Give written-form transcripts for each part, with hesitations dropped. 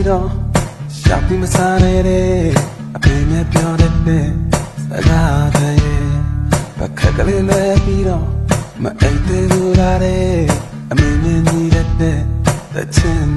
တော့ရှာပြီးမစားရတဲ့အဖေနဲ့ပြောတဲ့စကားတဲ့ဘာခက်ကလေးလဲပြီးတော့မအိတ်သေးဘူးလားတဲ့အမေနဲ့ညီတဲ့ချင်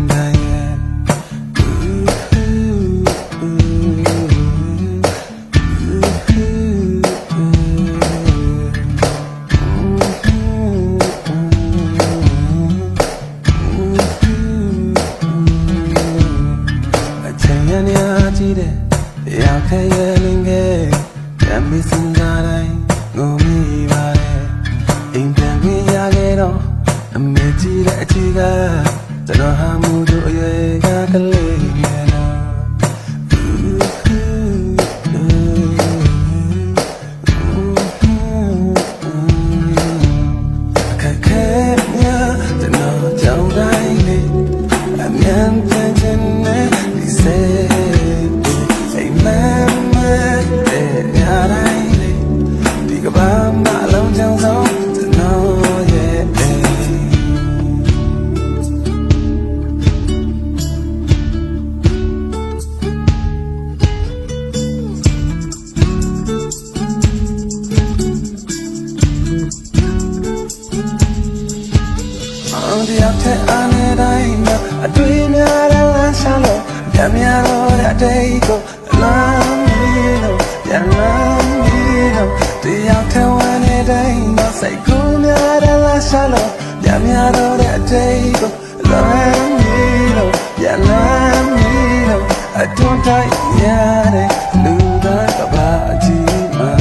တဲ့ရောက်ခဲ့ရလင်းခဲ့တမ်းပြီးစင်စားတိုင်းငုံမိပါတယ်အိမ်ပြန်ခွင့်ရခဲ့တော့အမေကြီးတဲ့အချီကကျွန်တော်ဟာမှုတို့အရွယ်ကကလေးငယ်တော့အခက်ခဲများကျွန်တော်ကြောင်းတိုင်းလေးအမြန်ပြန်ချင်တဲ့ဒီစေရောက်တဲ့အားနဲ့တိုင်းမှာအတွေ့အများတဲ့လမ်းရှာလို့ပြန်များတော့တဲ့အတိတ်ကိုလမ်းမီလို့ပြန်လမ်းမီလို့တရားထဲဝင်တဲ့တိုင်းမှာစိတ်ကူးများတဲ့လမ်းရှာလို့ပြန်များတော့တဲ့အတိတ်ကိုလမ်းမီလို့ပြန်လမ်းမီလို့အတွန်းတိုင်းရတဲ့လူသားကဘာအကြီးမှာ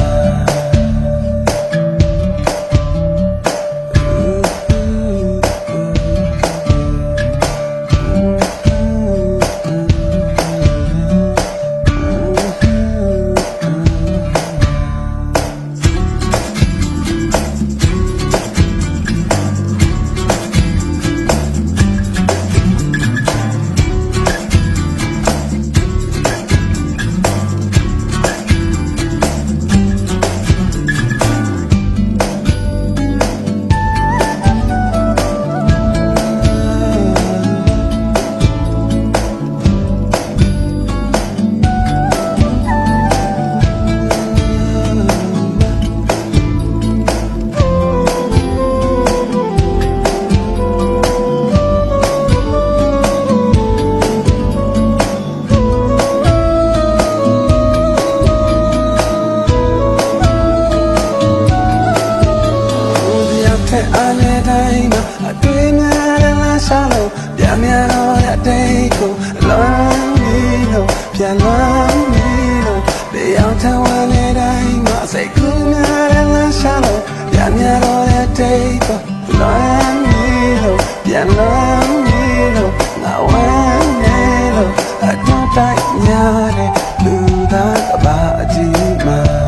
အားနဲ့တိုင်းမှာအတွေ့အများတဲ့လမ်းရှာလို့ပြန်များတော့တဲ့အတိတ်ကိုလမ်းမီလို့ပြန်လမ်းမီလို့တရားထဝါနဲ့တိုင်းမှာစိတ်ကူးများတဲ့လမ်းရှာလို့ပြန်များတော့တဲ့အတိတ်ကိုလမ်းမီလို့ပြန်လမ်းမီလို့ငါဝမ်းနေလို့အတော့တိုင်းများတဲ့လူသားကဘာအကြီးမှာ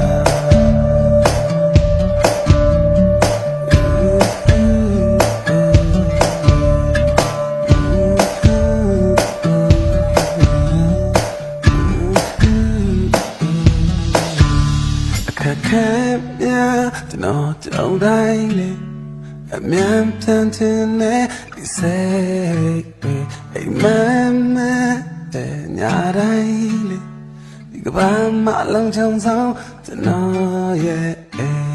ခဲမြကျွန်တော်ကြောင်းတိုင်းလေအမြန်ပြန်တင်နေဒီစိတ်တွေအိမ်မမတဲ့ညတိုင်းလေဒီကဘာမှလုံးချုံဆောင်ကျွန်တော်ရဲ့